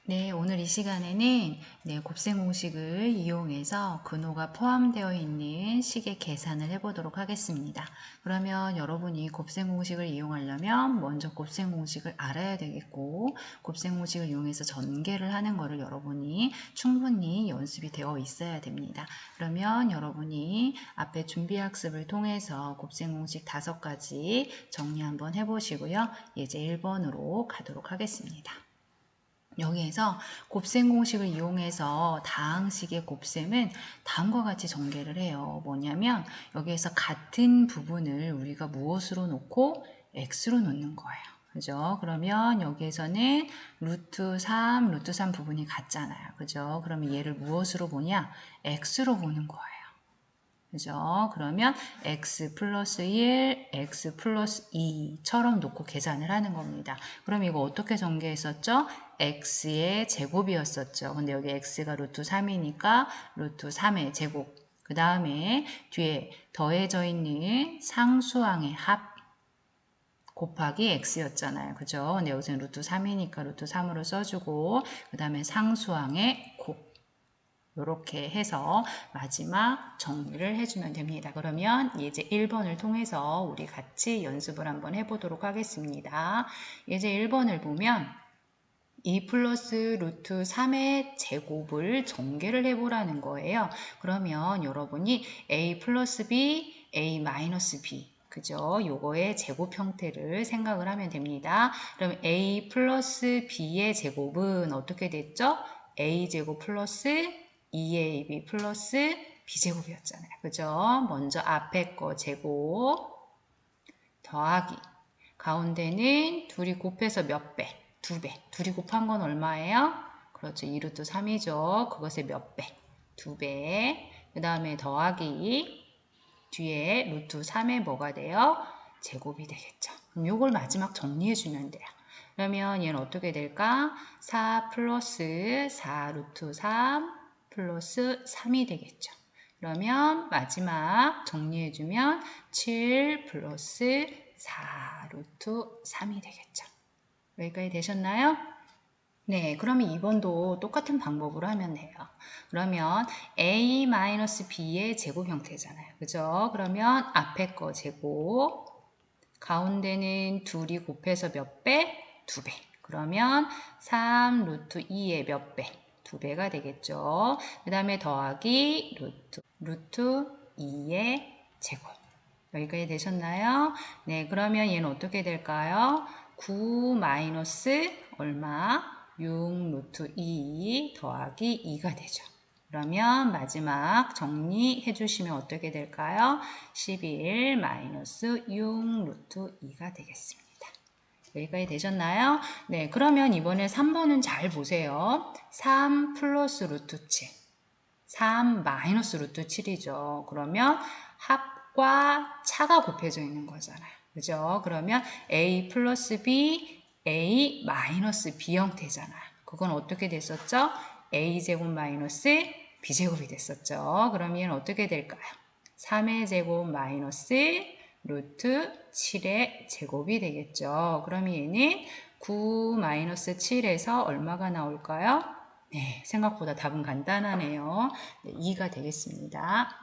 네, 오늘 이 시간에는 곱셈 공식을 이용해서 근호가 포함되어 있는 식의 계산을 해보도록 하겠습니다. 그러면 여러분이 곱셈 공식을 이용하려면 먼저 곱셈 공식을 알아야 되겠고, 곱셈 공식을 이용해서 전개를 하는 것을 여러분이 충분히 연습이 되어 있어야 됩니다. 그러면 여러분이 앞에 준비 학습을 통해서 곱셈 공식 5가지 정리 한번 해보시고요. 예제 1번으로 가도록 하겠습니다. 여기에서 곱셈 공식을 이용해서 다항식의 곱셈은 다음과 같이 전개를 해요. 뭐냐면 여기에서 같은 부분을 우리가 무엇으로 놓고 x로 놓는 거예요. 그죠? 그러면 여기에서는 루트 3 부분이 같잖아요. 그죠? 그러면 얘를 무엇으로 보냐? x로 보는 거예요. 그죠? 그러면 x 플러스 1, x 플러스 2처럼 놓고 계산을 하는 겁니다. 그럼 이거 어떻게 전개했었죠? x의 제곱이었었죠. 근데 여기 x가 루트 3이니까 루트 3의 제곱. 그 다음에 뒤에 더해져 있는 상수항의 합 곱하기 x였잖아요. 그죠? 근데 여기서는 루트 3이니까 루트 3으로 써주고 그 다음에 상수항의 곱. 이렇게 해서 마지막 정리를 해주면 됩니다. 그러면 예제 1번을 통해서 우리 같이 연습을 한번 해보도록 하겠습니다. 예제 1번을 보면 2 플러스 루트 3의 제곱을 전개를 해보라는 거예요. 그러면 여러분이 a 플러스 b, a 마이너스 b 그죠? 요거의 제곱 형태를 생각을 하면 됩니다. 그럼 a 플러스 b의 제곱은 어떻게 됐죠? a제곱 플러스 2ab 플러스 b제곱이었잖아요. 그죠? 먼저 앞에 거 제곱 더하기 가운데는 둘이 곱해서 몇 배? 2배. 둘이 곱한 건 얼마예요? 그렇죠. 2루트 3이죠. 그것의 몇 배? 2배. 그 다음에 더하기 뒤에 루트 3에 뭐가 돼요? 제곱이 되겠죠. 그럼 이걸 마지막 정리해주면 돼요. 그러면 얘는 어떻게 될까? 4 플러스 4 루트 3 플러스 3이 되겠죠. 그러면 마지막 정리해주면 7 플러스 4 루트 3이 되겠죠. 여기까지 되셨나요? 네, 그러면 2번도 똑같은 방법으로 하면 돼요. 그러면 a-b의 제곱 형태잖아요. 그죠? 그러면 앞에 거 제곱, 가운데는 둘이 곱해서 몇 배? 2배. 그러면 3 루트 2의 몇 배? 2배가 되겠죠. 그 다음에 더하기 루트 2의 제곱. 여기까지 되셨나요? 네, 그러면 얘는 어떻게 될까요? 9 마이너스 얼마? 6 루트 2 더하기 2가 되죠. 그러면 마지막 정리해 주시면 어떻게 될까요? 11 마이너스 6 루트 2가 되겠습니다. 여기까지 되셨나요? 네, 그러면 이번에 3번은 잘 보세요. 3 플러스 루트 7. 3 마이너스 루트 7이죠. 그러면 합과 차가 곱해져 있는 거잖아요. 그죠? 그러면 a 플러스 b, a 마이너스 b 형태잖아요. 그건 어떻게 됐었죠? a제곱 마이너스 b제곱이 됐었죠. 그럼 얘는 어떻게 될까요? 3의 제곱 마이너스 루트 7의 제곱이 되겠죠. 그럼 얘는 9 마이너스 7에서 얼마가 나올까요? 네, 생각보다 답은 간단하네요. 네, 2가 되겠습니다.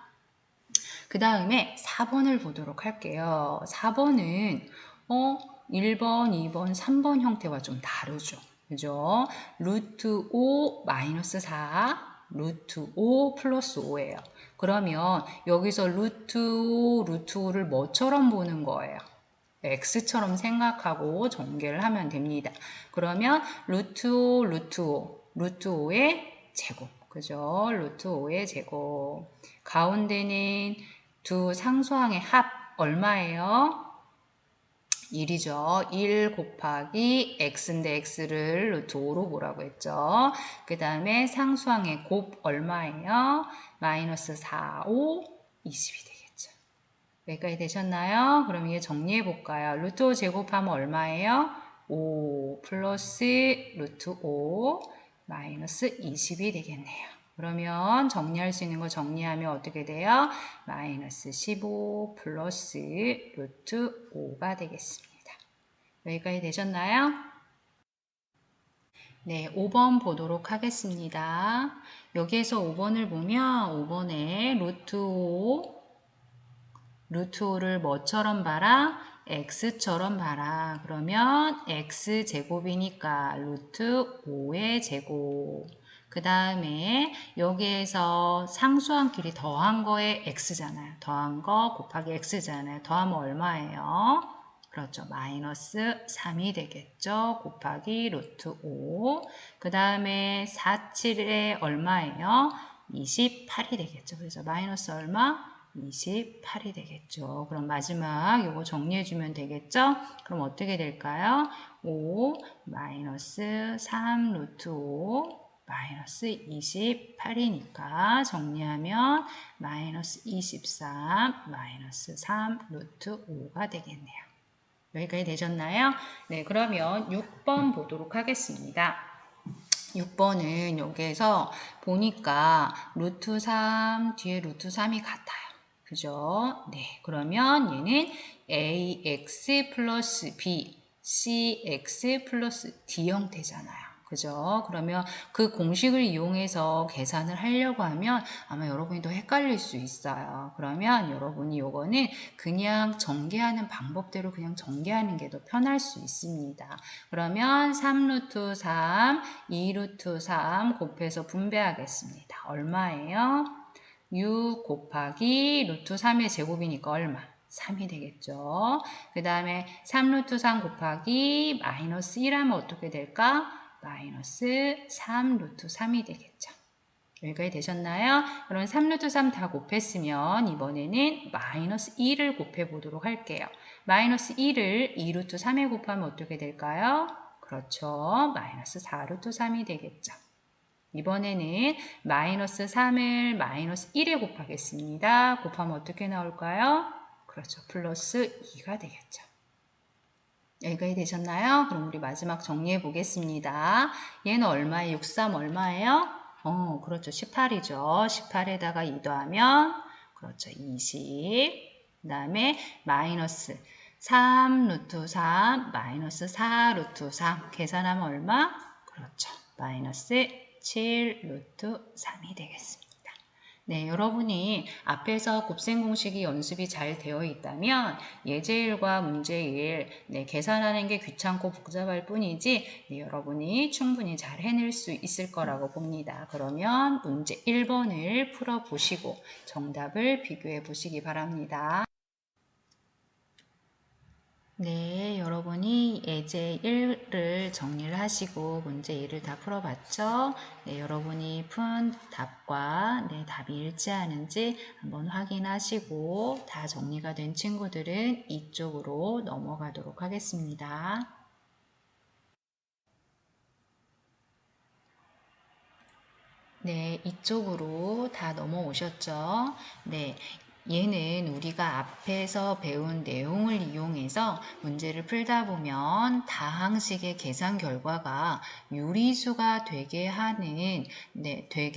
그 다음에 4번을 보도록 할게요. 4번은 1번, 2번, 3번 형태와 좀 다르죠. 그죠? 루트 5 마이너스 4, 루트 5 플러스 5예요. 그러면 여기서 루트 5, 루트 5를 뭐처럼 보는 거예요? x처럼 생각하고 전개를 하면 됩니다. 그러면 루트 5, 루트 5, 루트 5의 제곱. 그죠? 루트 5의 제곱. 가운데는 두 상수항의 합 얼마예요? 1이죠. 1 곱하기 x인데 x를 루트 5로 보라고 했죠. 그 다음에 상수항의 곱 얼마예요? 마이너스 4, 5, 20이 되겠죠. 여기까지 되셨나요? 그럼 이게 정리해 볼까요? 루트 5 제곱하면 얼마예요? 5 플러스 루트 5 마이너스 20이 되겠네요. 그러면 정리할 수 있는 거 정리하면 어떻게 돼요? 마이너스 15 플러스 루트 5가 되겠습니다. 여기까지 되셨나요? 네, 5번 보도록 하겠습니다. 여기에서 5번을 보면 5번에 루트 5, 루트 5를 뭐처럼 봐라? x처럼 봐라. 그러면 x제곱이니까 루트 5의 제곱. 그 다음에 여기에서 상수함끼리 더한 거에 x잖아요. 더한 거 곱하기 x잖아요. 더하면 얼마예요? 그렇죠. 마이너스 3이 되겠죠. 곱하기 루트 5. 그 다음에 4, 7에 얼마예요? 28이 되겠죠. 그래서 마이너스 얼마? 28이 되겠죠. 그럼 마지막 요거 정리해주면 되겠죠? 그럼 어떻게 될까요? 5 마이너스 3 루트 5 마이너스 28이니까 정리하면 마이너스 23 마이너스 3 루트 5가 되겠네요. 여기까지 되셨나요? 네, 그러면 6번 보도록 하겠습니다. 6번은 여기에서 보니까 루트 3 뒤에 루트 3이 같아요. 그죠? 네, 그러면 얘는 ax 플러스 b, cx 플러스 d 형태잖아요. 그죠? 그러면 그 공식을 이용해서 계산을 하려고 하면 아마 여러분이 더 헷갈릴 수 있어요. 그러면 여러분이 요거는 그냥 전개하는 방법대로 그냥 전개하는 게 더 편할 수 있습니다. 그러면 3루트 3, 2루트 3 곱해서 분배하겠습니다. 얼마예요? 6 곱하기 루트 3의 제곱이니까 얼마? 3이 되겠죠. 그 다음에 3루트 3 곱하기 마이너스 1하면 어떻게 될까? 마이너스 3 루트 3이 되겠죠. 여기까지 되셨나요? 그럼 3루트 3 다 곱했으면 이번에는 마이너스 1을 곱해보도록 할게요. 마이너스 1을 2루트 3에 곱하면 어떻게 될까요? 그렇죠. 마이너스 4루트 3이 되겠죠. 이번에는 마이너스 3을 마이너스 1에 곱하겠습니다. 곱하면 어떻게 나올까요? 그렇죠. 플러스 2가 되겠죠. 여기까지 되셨나요? 그럼 우리 마지막 정리해 보겠습니다. 얘는 얼마예요? 63 얼마예요? 그렇죠. 18이죠. 18에다가 2 더하면 그렇죠. 20. 그 다음에 마이너스 3 루트 3 마이너스 4 루트 3 계산하면 얼마? 그렇죠. 마이너스 7 루트 3이 되겠습니다. 네, 여러분이 앞에서 곱셈 공식이 연습이 잘 되어 있다면 예제일과 문제일 계산하는 게 귀찮고 복잡할 뿐이지 여러분이 충분히 잘 해낼 수 있을 거라고 봅니다. 그러면 문제 1번을 풀어보시고 정답을 비교해 보시기 바랍니다. 네, 여러분이 예제 1을 정리를 하시고 문제 2를 다 풀어봤죠? 네, 여러분이 푼 답과 답이 일치하는지 한번 확인하시고 다 정리가 된 친구들은 이쪽으로 넘어가도록 하겠습니다. 네, 이쪽으로 다 넘어오셨죠? 네, 얘는 우리가 앞에서 배운 내용을 이용해서 문제를 풀다 보면 다항식의 계산 결과가 유리수가 되게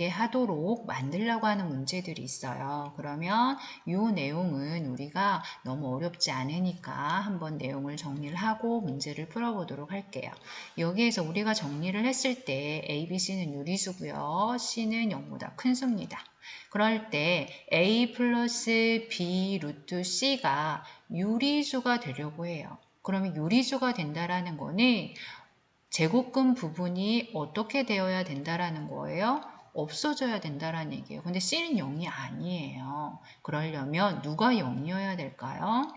하도록 만들려고 하는 문제들이 있어요. 그러면 이 내용은 우리가 너무 어렵지 않으니까 한번 내용을 정리를 하고 문제를 풀어보도록 할게요. 여기에서 우리가 정리를 했을 때 A, B, C는 유리수고요. C는 0보다 큰 수입니다. 그럴 때 A 플러스 B 루트 C가 유리수가 되려고 해요. 그러면 유리수가 된다라는 거는 제곱근 부분이 어떻게 되어야 된다라는 거예요? 없어져야 된다라는 얘기예요. 근데 C는 0이 아니에요. 그러려면 누가 0이어야 될까요?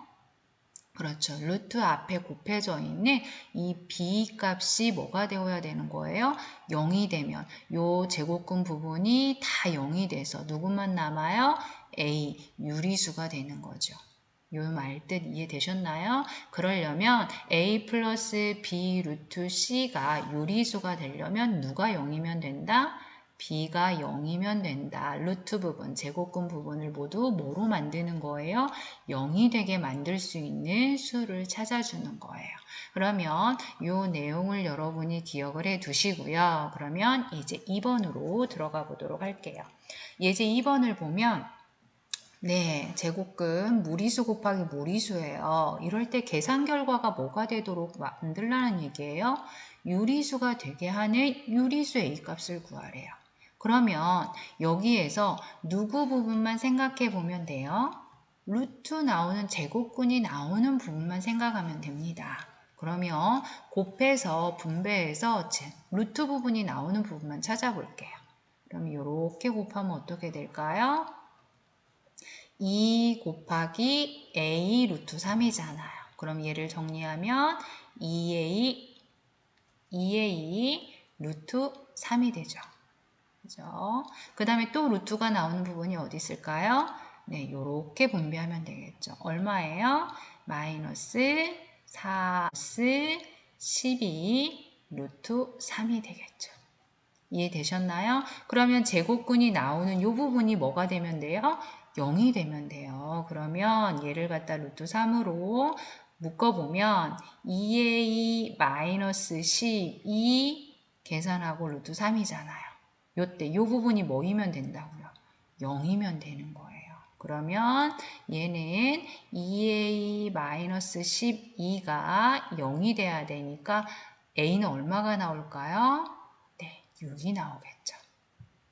그렇죠. 루트 앞에 곱해져 있는 이 b 값이 뭐가 되어야 되는 거예요? 0이 되면 요 제곱근 부분이 다 0이 돼서 누구만 남아요? a 유리수가 되는 거죠. 요 말 뜻 이해되셨나요? 그러려면 a 플러스 b 루트 c가 유리수가 되려면 누가 0이면 된다? b가 0이면 된다. 루트 부분, 제곱근 부분을 모두 뭐로 만드는 거예요? 0이 되게 만들 수 있는 수를 찾아주는 거예요. 그러면 이 내용을 여러분이 기억을 해 두시고요. 그러면 예제 2번으로 들어가 보도록 할게요. 예제 2번을 보면 제곱근 무리수 곱하기 무리수예요. 이럴 때 계산 결과가 뭐가 되도록 만들라는 얘기예요? 유리수가 되게 하는 유리수 A값을 구하래요. 그러면 여기에서 누구 부분만 생각해 보면 돼요? 루트 나오는 제곱근이 나오는 부분만 생각하면 됩니다. 그러면 곱해서 분배해서 루트 부분이 나오는 부분만 찾아볼게요. 그럼 이렇게 곱하면 어떻게 될까요? 2 곱하기 a 루트 3이잖아요. 그럼 얘를 정리하면 2a 루트 3이 되죠. 그죠? 그 다음에 또 루트가 나오는 부분이 어디 있을까요? 네, 요렇게 분배하면 되겠죠. 얼마예요? 마이너스 4 12 루트 3이 되겠죠. 이해되셨나요? 그러면 제곱근이 나오는 이 부분이 뭐가 되면 돼요? 0이 되면 돼요. 그러면 얘를 갖다 루트 3으로 묶어보면 2a-12 계산하고 루트 3이잖아요. 요때 요 부분이 뭐이면 된다고요? 0이면 되는 거예요. 그러면 얘는 2a-12가 0이 돼야 되니까 a는 얼마가 나올까요? 네, 6이 나오겠죠.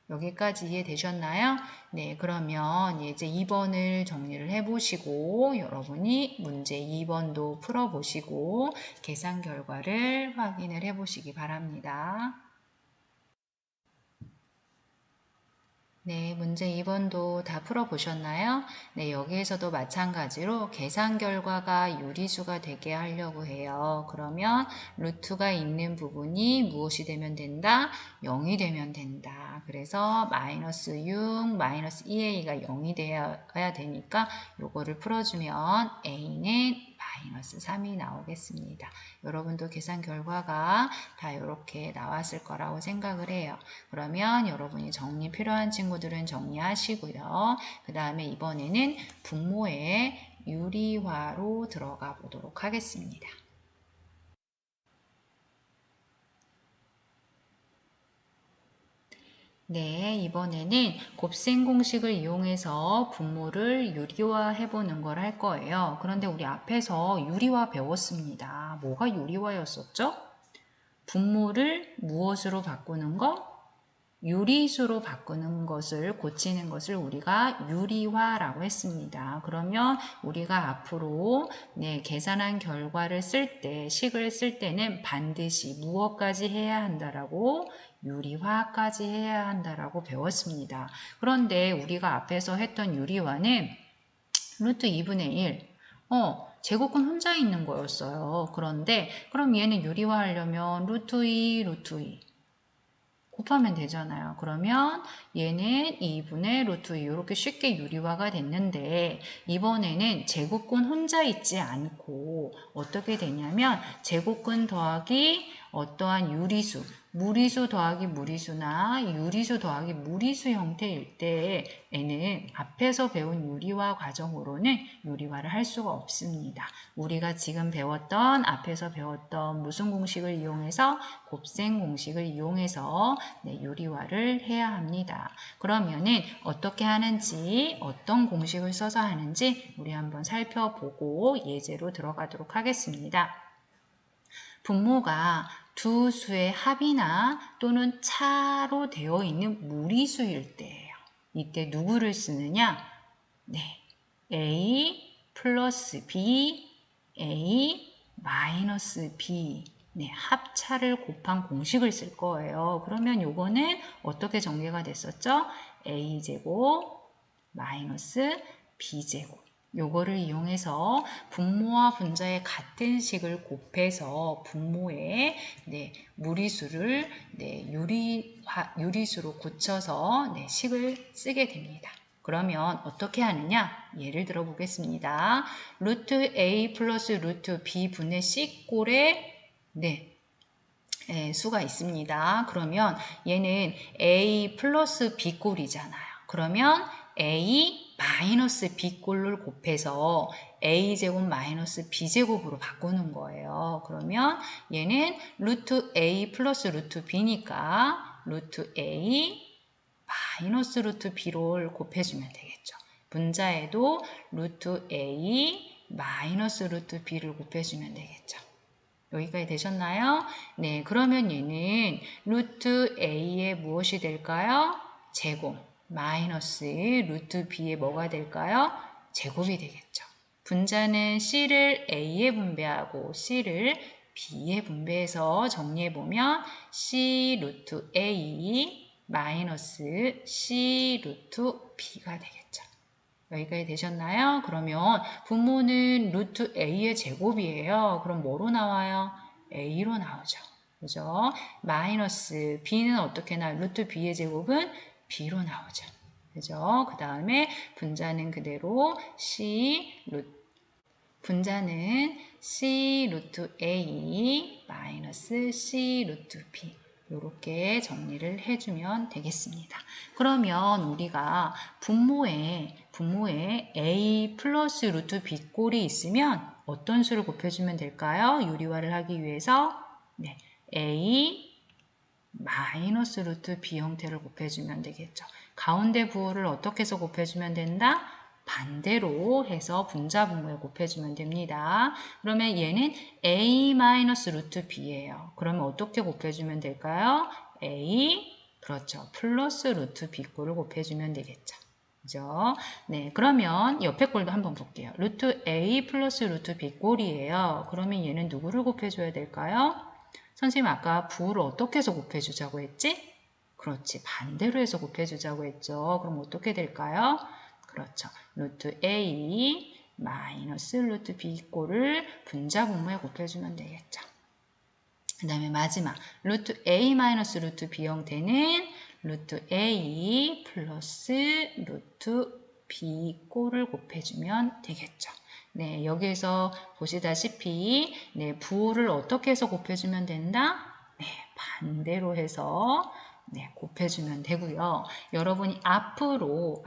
여기까지 이해되셨나요? 네, 그러면 이제 2번을 정리를 해보시고 여러분이 문제 2번도 풀어보시고 계산 결과를 확인을 해보시기 바랍니다. 네, 문제 2번도 다 풀어보셨나요? 네, 여기에서도 마찬가지로 계산 결과가 유리수가 되게 하려고 해요. 그러면 루트가 있는 부분이 무엇이 되면 된다? 0이 되면 된다. 그래서 마이너스 6, 마이너스 2a가 0이 되어야 되니까 요거를 풀어주면 a는 마이너스 3이 나오겠습니다. 여러분도 계산 결과가 다 이렇게 나왔을 거라고 생각을 해요. 그러면 여러분이 정리 필요한 친구들은 정리하시고요. 그 다음에 이번에는 분모의 유리화로 들어가 보도록 하겠습니다. 네, 이번에는 곱셈 공식을 이용해서 분모를 유리화해 보는 걸 할 거예요. 그런데 우리 앞에서 유리화 배웠습니다. 뭐가 유리화였었죠? 분모를 무엇으로 바꾸는 거? 유리수로 바꾸는 것을 고치는 것을 우리가 유리화라고 했습니다. 그러면 우리가 앞으로 계산한 결과를 쓸 때, 식을 쓸 때는 반드시 무엇까지 해야 한다라고 유리화까지 해야 한다라고 배웠습니다. 그런데 우리가 앞에서 했던 유리화는 루트 2분의 1 제곱근 혼자 있는 거였어요. 그런데 그럼 얘는 유리화하려면 루트 2, 루트 2 곱하면 되잖아요. 그러면 얘는 2분의 루트 2 이렇게 쉽게 유리화가 됐는데 이번에는 제곱근 혼자 있지 않고 어떻게 되냐면 제곱근 더하기 어떠한 유리수, 무리수 더하기 무리수나 유리수 더하기 무리수 형태일 때에는 앞에서 배운 유리화 과정으로는 유리화를 할 수가 없습니다. 우리가 지금 배웠던 앞에서 배웠던 무슨 공식을 이용해서 곱셈 공식을 이용해서 유리화를 해야 합니다. 그러면은 어떻게 하는지 어떤 공식을 써서 하는지 우리 한번 살펴보고 예제로 들어가도록 하겠습니다. 분모가 두 수의 합이나 또는 차로 되어 있는 무리수일 때예요. 이때 누구를 쓰느냐? 네, A 플러스 B, A 마이너스 B 합차를 곱한 공식을 쓸 거예요. 그러면 요거는 어떻게 전개가 됐었죠? A제곱 마이너스 B제곱 요거를 이용해서 분모와 분자의 같은 식을 곱해서 분모의 무리수를 유리수로 고쳐서 식을 쓰게 됩니다. 그러면 어떻게 하느냐? 예를 들어 보겠습니다. 루트 A 플러스 루트 B 분의 C 꼴의 수가 있습니다. 그러면 얘는 A 플러스 B 꼴이잖아요. 그러면 A 마이너스 B꼴을 곱해서 A제곱 마이너스 B제곱으로 바꾸는 거예요. 그러면 얘는 루트 A 플러스 루트 B니까 루트 A 마이너스 루트 B를 곱해주면 되겠죠. 분자에도 루트 A 마이너스 루트 B를 곱해주면 되겠죠. 여기까지 되셨나요? 네, 그러면 얘는 루트 a의 무엇이 될까요? 제곱 마이너스 루트 b의 뭐가 될까요? 제곱이 되겠죠. 분자는 c를 a에 분배하고 c를 b에 분배해서 정리해보면 c 루트 a 마이너스 c 루트 b가 되겠죠. 여기까지 되셨나요? 그러면 분모는 루트 a의 제곱이에요. 그럼 뭐로 나와요? a로 나오죠. 그죠? 마이너스 b는 어떻게 나와요? 루트 b의 제곱은 b로 나오죠. 그죠? 그 다음에 분자는 그대로 분자는 c 루트 a 마이너스 c 루트 b 이렇게 정리를 해주면 되겠습니다. 그러면 우리가 분모에 a 플러스 루트 b 꼴이 있으면 어떤 수를 곱해주면 될까요? 유리화를 하기 위해서 네, a 마이너스 루트 b 형태를 곱해주면 되겠죠. 가운데 부호를 어떻게 해서 곱해주면 된다? 반대로 해서 분자 분모에 곱해주면 됩니다. 그러면 얘는 a 마이너스 루트 b예요. 그러면 어떻게 곱해주면 될까요? a 그렇죠. 플러스 루트 b 꼴을 곱해주면 되겠죠. 그죠? 네, 그러면 옆에 꼴도 한번 볼게요. 루트 a 플러스 루트 b 꼴이에요. 그러면 얘는 누구를 곱해줘야 될까요? 선생님 아까 부호를 어떻게 해서 곱해주자고 했지? 그렇지. 반대로 해서 곱해주자고 했죠. 그럼 어떻게 될까요? 그렇죠. 루트 a 마이너스 루트 b 꼴을 분자 분모에 곱해주면 되겠죠. 그 다음에 마지막 루트 a 마이너스 루트 b 형태는 루트 a 플러스 루트 b 꼴을 곱해주면 되겠죠. 네, 여기에서 보시다시피 네, 부호를 어떻게 해서 곱해주면 된다? 네, 반대로 해서 네, 곱해주면 되고요. 여러분이 앞으로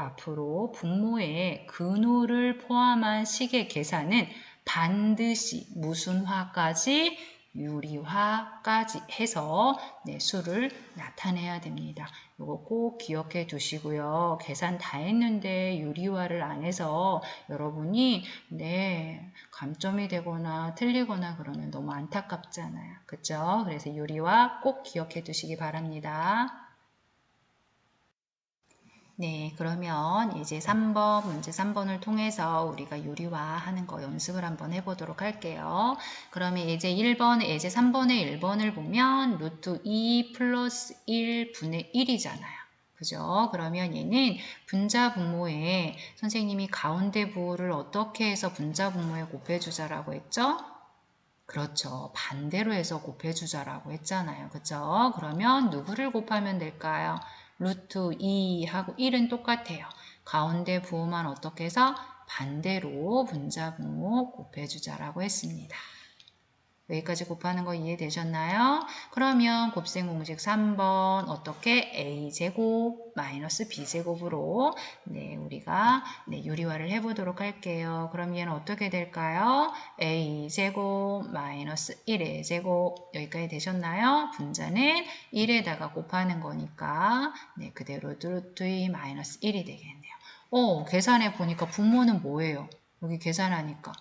분모의 근호를 포함한 식의 계산은 반드시 무슨 화까지? 유리화까지 해서 네, 수를 나타내야 됩니다. 이거 꼭 기억해 두시고요. 계산 다 했는데 유리화를 안 해서 여러분이 네, 감점이 되거나 틀리거나 그러면 너무 안타깝잖아요. 그쵸? 그래서 유리화 꼭 기억해 두시기 바랍니다. 네, 그러면 이제 3번, 문제 3번을 통해서 우리가 유리화하는 거 연습을 한번 해보도록 할게요. 그러면 이제 3번의 1번을 보면 루트 2 플러스 1 분의 1이잖아요. 그죠? 그러면 얘는 분자 분모에 선생님이 가운데 부호를 어떻게 해서 분자 분모에 곱해주자라고 했죠? 그렇죠. 반대로 해서 곱해주자라고 했잖아요. 그죠? 그러면 누구를 곱하면 될까요? 루트 2하고 1은 똑같아요. 가운데 부호만 어떻게 해서 반대로 분자 분모 곱해주자라고 했습니다. 여기까지 곱하는 거 이해되셨나요? 그러면 곱셈 공식 3번 어떻게 a제곱 마이너스 b제곱으로 네, 우리가 네, 유리화를 해보도록 할게요. 그럼 얘는 어떻게 될까요? a제곱 마이너스 1의 제곱 여기까지 되셨나요? 분자는 1에다가 곱하는 거니까 네, 그대로 루트 2 마이너스 1이 되겠네요. 계산해 보니까 분모는 뭐예요? 여기 계산하니까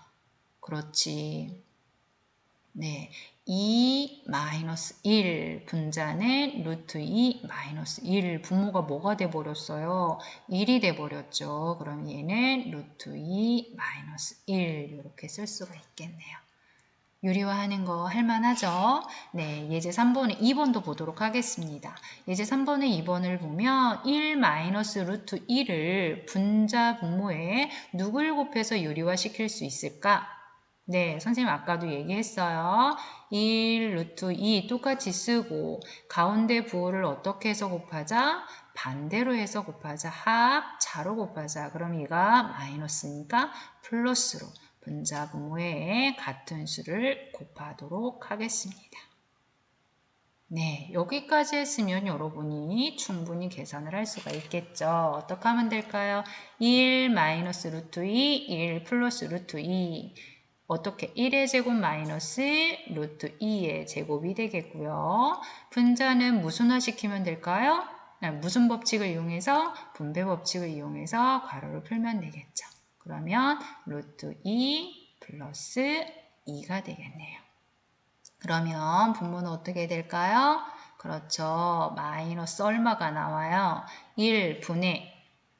그렇지. 네, 2 마이너스 1 분자는 루트 2 마이너스 1 분모가 뭐가 돼버렸어요? 1이 돼버렸죠. 그럼 얘는 루트 2 마이너스 1 이렇게 쓸 수가 있겠네요. 유리화하는 거 할만하죠? 네, 예제 3번에 2번도 보도록 하겠습니다. 예제 3번에 2번을 보면 1 마이너스 루트 1을 분자 분모에 누굴 곱해서 유리화 시킬 수 있을까? 네, 선생님 아까도 얘기했어요. 1 루트 2 똑같이 쓰고 가운데 부호를 어떻게 해서 곱하자? 반대로 해서 곱하자. 합, 자로 곱하자. 그럼 얘가 마이너스니까 플러스로 분자 분모에 같은 수를 곱하도록 하겠습니다. 네, 여기까지 했으면 여러분이 충분히 계산을 할 수가 있겠죠. 어떻게 하면 될까요? 1 마이너스 루트 2, 1 플러스 루트 2. 어떻게 1의 제곱 마이너스 루트 2의 제곱이 되겠고요. 분자는 무슨화 시키면 될까요? 무슨 법칙을 이용해서? 분배 법칙을 이용해서 괄호를 풀면 되겠죠. 그러면 루트 2 플러스 2가 되겠네요. 그러면 분모는 어떻게 될까요? 그렇죠. 마이너스 얼마가 나와요? 1분의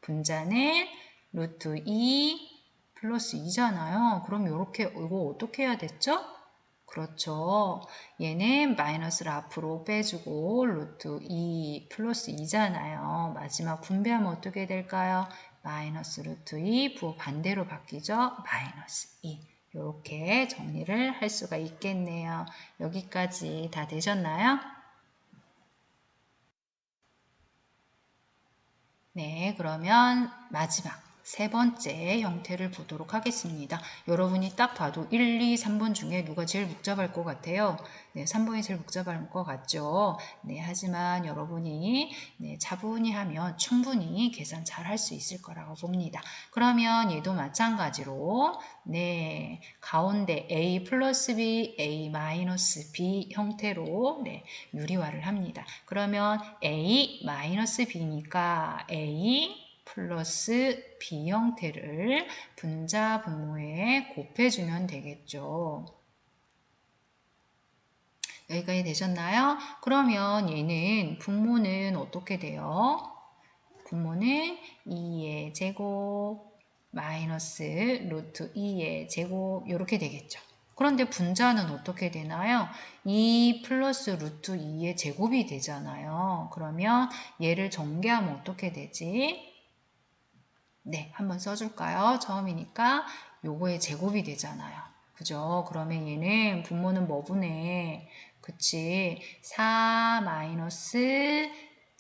분자는 루트 2 플러스 2잖아요. 그럼 이렇게 이거 어떻게 해야 됐죠? 그렇죠. 얘는 마이너스를 앞으로 빼주고 루트 2 플러스 2잖아요. 마지막 분배하면 어떻게 될까요? 마이너스 루트 2 부호 반대로 바뀌죠? 마이너스 2. 이렇게 정리를 할 수가 있겠네요. 여기까지 다 되셨나요? 네, 그러면 마지막 세 번째 형태를 보도록 하겠습니다. 여러분이 딱 봐도 1, 2, 3번 중에 누가 제일 복잡할 것 같아요? 네, 3번이 제일 복잡할 것 같죠? 네, 하지만 여러분이 차분히 하면 충분히 계산 잘 할 수 있을 거라고 봅니다. 그러면 얘도 마찬가지로 가운데 A 플러스 B, A 마이너스 B 형태로 유리화를 합니다. 그러면 A 마이너스 B니까 A 플러스 B 형태를 분자 분모에 곱해주면 되겠죠. 여기까지 되셨나요? 그러면 얘는 분모는 어떻게 돼요? 분모는 2의 제곱 마이너스 루트 2의 제곱 이렇게 되겠죠. 그런데 분자는 어떻게 되나요? 2 플러스 루트 2의 제곱이 되잖아요. 그러면 얘를 전개하면 어떻게 되지? 네, 한번 써줄까요? 처음이니까 요거의 제곱이 되잖아요. 그죠? 그러면 얘는 분모는 뭐분해? 그치? 4 마이너스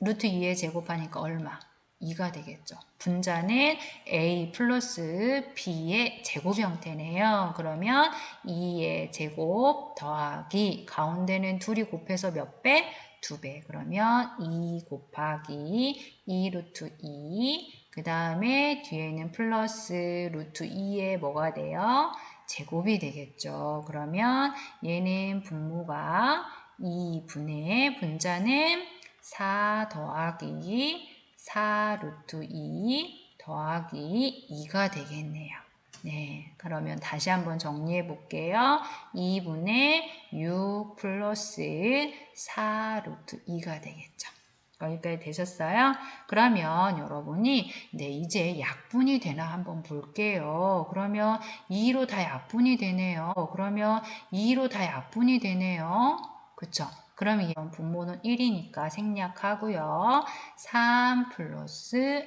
루트 2에 제곱하니까 얼마? 2가 되겠죠. 분자는 a 플러스 b의 제곱 형태네요. 그러면 2의 제곱 더하기 가운데는 둘이 곱해서 몇 배? 2배. 그러면 2 곱하기 2 루트 2 그 다음에 뒤에는 플러스 루트 2에 뭐가 돼요? 제곱이 되겠죠. 그러면 얘는 분모가 2분의 분자는 4 더하기 4 루트 2 더하기 2가 되겠네요. 네, 그러면 다시 한번 정리해 볼게요. 2분의 6 플러스 4 루트 2가 되겠죠. 여기까지 되셨어요? 그러면 여러분이 이제 약분이 되나 한번 볼게요. 그러면 2로 다 약분이 되네요. 그러면 2로 다 약분이 되네요. 그쵸? 그럼 이번 분모는 1이니까 생략하고요. 3 플러스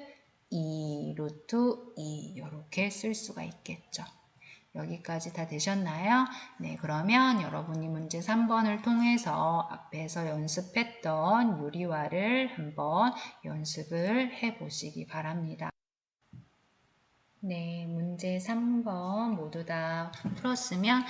2 루트 2 이렇게 쓸 수가 있겠죠. 여기까지 다 되셨나요? 네, 그러면 여러분이 문제 3번을 통해서 앞에서 연습했던 유리화를 한번 연습을 해 보시기 바랍니다. 네, 문제 3번 모두 다 풀었으면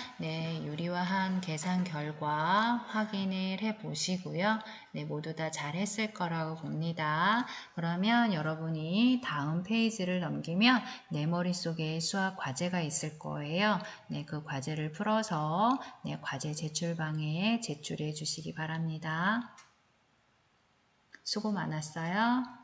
유리화한 계산 결과 확인을 해 보시고요. 네, 모두 다 잘했을 거라고 봅니다. 그러면 여러분이 다음 페이지를 넘기면 내 머릿속에 수학 과제가 있을 거예요. 네, 그 과제를 풀어서 과제 제출방에 제출해 주시기 바랍니다. 수고 많았어요.